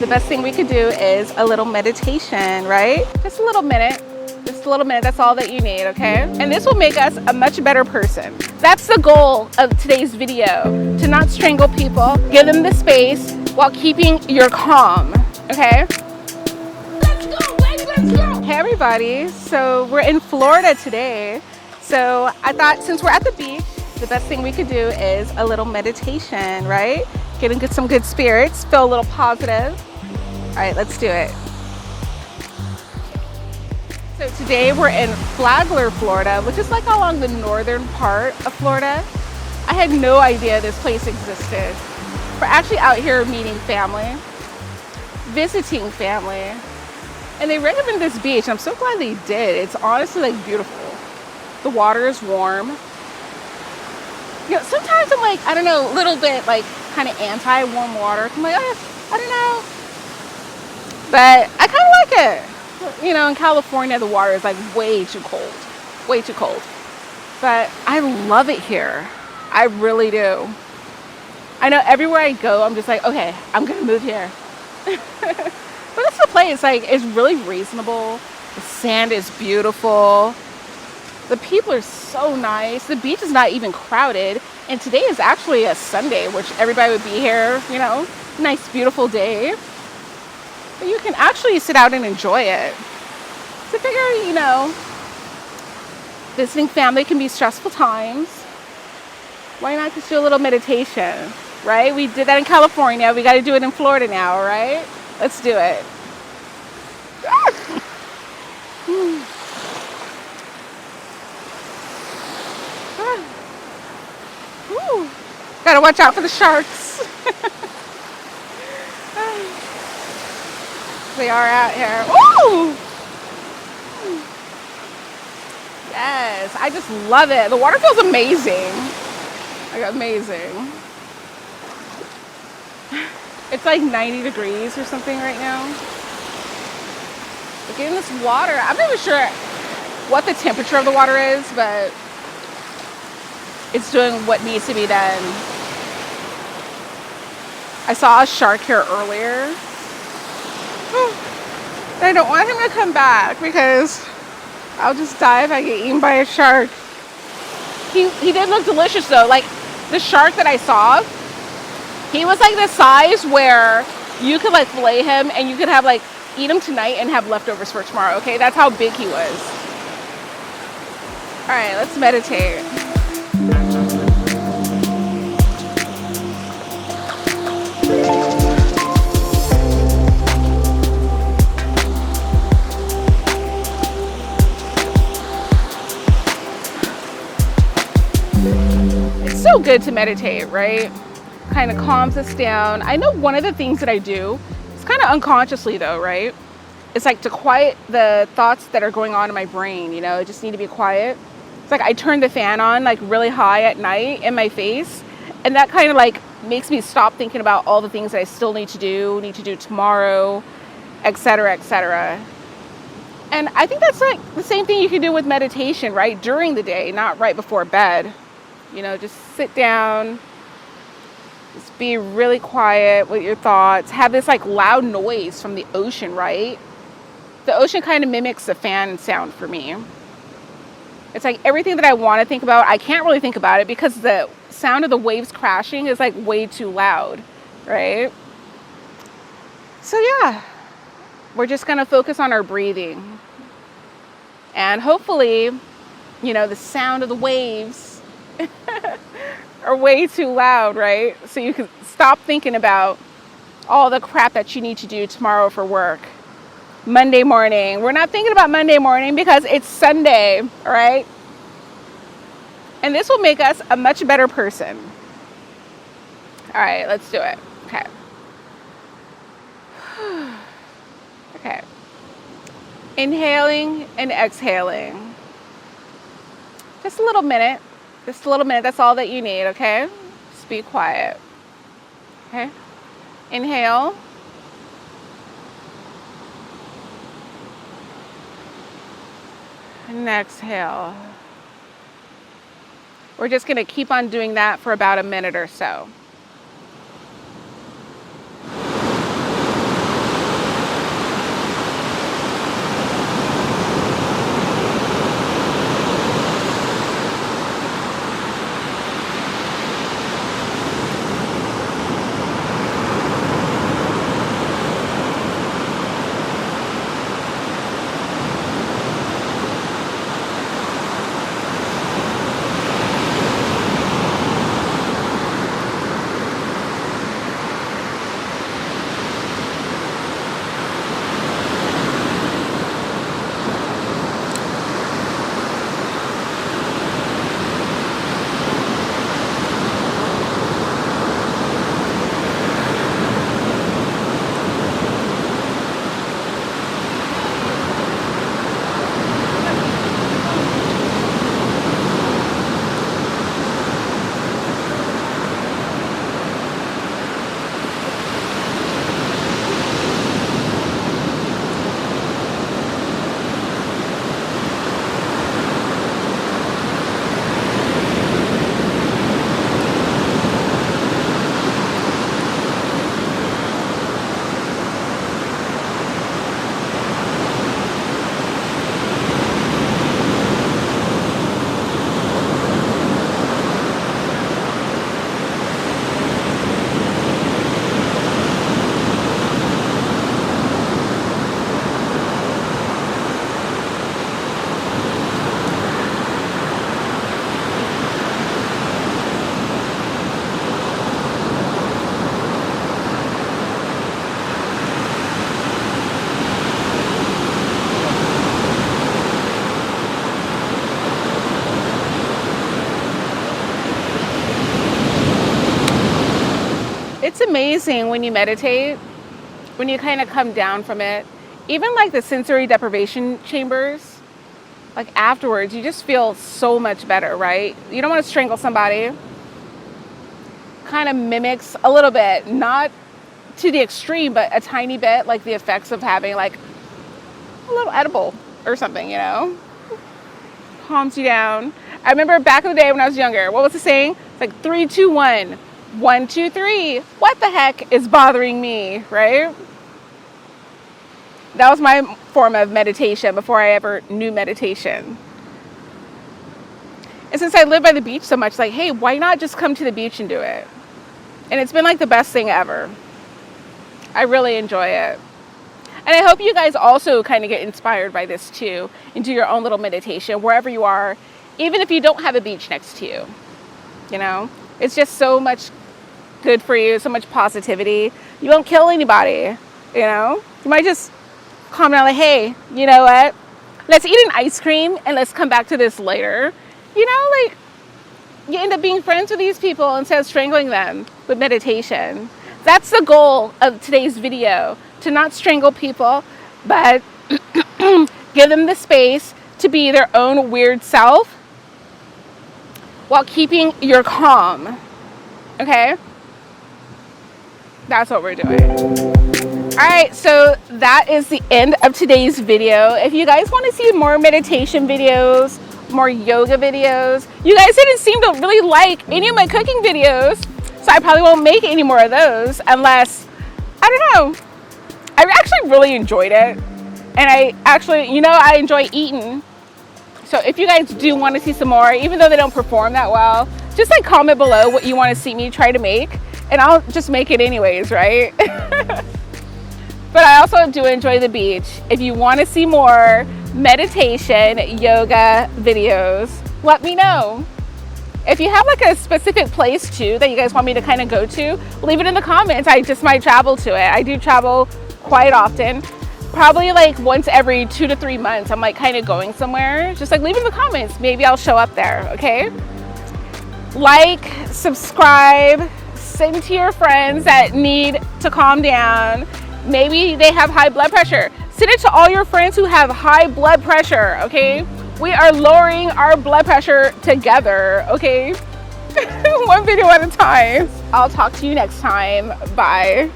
The best thing we could do is a little meditation, right? Just a little minute. Just a little minute, that's all that you need, okay? And this will make us a much better person. That's the goal of today's video, to not strangle people, give them the space while keeping your calm, okay? Let's go, baby, let's go! Hey everybody, so we're in Florida today. So I thought since we're at the beach, the best thing we could do is a little meditation, right? Get some good spirits, feel a little positive. All right, let's do it. So today we're in Flagler, Florida, which is like along the northern part of Florida. I had no idea this place existed. We're actually out here meeting family, visiting family, and they recommended this beach. I'm so glad they did. It's honestly like beautiful. The water is warm. You know, sometimes I'm like, I don't know, a little bit like kind of anti-warm water. I'm like, I don't know. But I kind of like it. You know, in California, the water is like way too cold. Way too cold. But I love it here. I really do. I know everywhere I go, I'm just like, okay, I'm going to move here. But that's the place. Like, it's really reasonable. The sand is beautiful. The people are so nice. The beach is not even crowded. And today is actually a Sunday, which everybody would be here, you know, nice, beautiful day. But you can actually sit out and enjoy it. So I figure, you know, visiting family can be stressful times. Why not just do a little meditation, right? We did that in California. We got to do it in Florida now, right? Let's do it. Gotta watch out for the sharks. They are out here. Ooh! Yes, I just love it. The water feels amazing. Like amazing. It's like 90 degrees or something right now. Look at this water. I'm not even sure what the temperature of the water is, but it's doing what needs to be done. I saw a shark here earlier. I don't want him to come back because I'll just die if I get eaten by a shark. He did look delicious though. Like the shark that I saw, he was like the size where you could like fillet him and you could have like eat him tonight and have leftovers for tomorrow. Okay, that's how big he was. All right, let's meditate. It's so good to meditate, right? Kind of calms us down. I know one of the things that I do, it's kind of unconsciously though, right? It's like to quiet the thoughts that are going on in my brain, you know, I just need to be quiet. It's like I turn the fan on like really high at night in my face, and that kind of like makes me stop thinking about all the things that I still need to do tomorrow, etc., etc. And I think that's like the same thing you can do with meditation, right? During the day, not right before bed. You know, just sit down, just be really quiet with your thoughts. Have this like loud noise from the ocean, right? The ocean kind of mimics the fan sound for me. It's like everything that I want to think about, I can't really think about it because the sound of the waves crashing is like way too loud, right? So yeah, we're just going to focus on our breathing. And hopefully, you know, the sound of the waves are way too loud, right? So you can stop thinking about all the crap that you need to do tomorrow for work. Monday morning. We're not thinking about Monday morning because it's Sunday, all right? And this will make us a much better person. All right, let's do it. Okay. Okay. Inhaling and exhaling. Just a little minute. Just a little minute. That's all that you need, okay? Just be quiet. Okay? Inhale. And exhale. We're just going to keep on doing that for about a minute or so. amazing when you meditate, when you kind of come down from it. Even like the sensory deprivation chambers, like afterwards, you just feel so much better, right? You don't want to strangle somebody. Kind of mimics a little bit, not to the extreme, but a tiny bit, like the effects of having like a little edible or something, you know? Calms you down. I remember back in the day when I was younger, what was the saying? It's like 3, 2, 1. 1, 2, 3. What the heck is bothering me, right? That was my form of meditation before I ever knew meditation. And since I live by the beach so much, like, hey, why not just come to the beach and do it? And it's been like the best thing ever. I really enjoy it. And I hope you guys also kind of get inspired by this too and do your own little meditation wherever you are, even if you don't have a beach next to you. You know, it's just so much good for you, so much positivity. You won't kill anybody, you know? You might just calm down like, hey, you know what? Let's eat an ice cream and let's come back to this later. You know, like, you end up being friends with these people instead of strangling them with meditation. That's the goal of today's video. To not strangle people, but give them the space to be their own weird self while keeping your calm. Okay? That's what we're doing. All right, so that is the end of today's video. If you guys want to see more meditation videos, more yoga videos, you guys didn't seem to really like any of my cooking videos, so I probably won't make any more of those unless, I don't know. I actually really enjoyed it, and I actually, you know, I enjoy eating. So if you guys do want to see some more, even though they don't perform that well, just like comment below what you want to see me try to make, and I'll just make it anyways, right? But I also do enjoy the beach. If you want to see more meditation, yoga videos, let me know. If you have like a specific place too that you guys want me to kind of go to, leave it in the comments. I just might travel to it. I do travel quite often, probably like once every 2 to 3 months. I'm like kind of going somewhere. Just like leave it in the comments. Maybe I'll show up there, okay? Like, subscribe, send it to your friends that need to calm down. Maybe they have high blood pressure. Send it to all your friends who have high blood pressure, okay? We are lowering our blood pressure together, okay? One video at a time. I'll talk to you next time. Bye.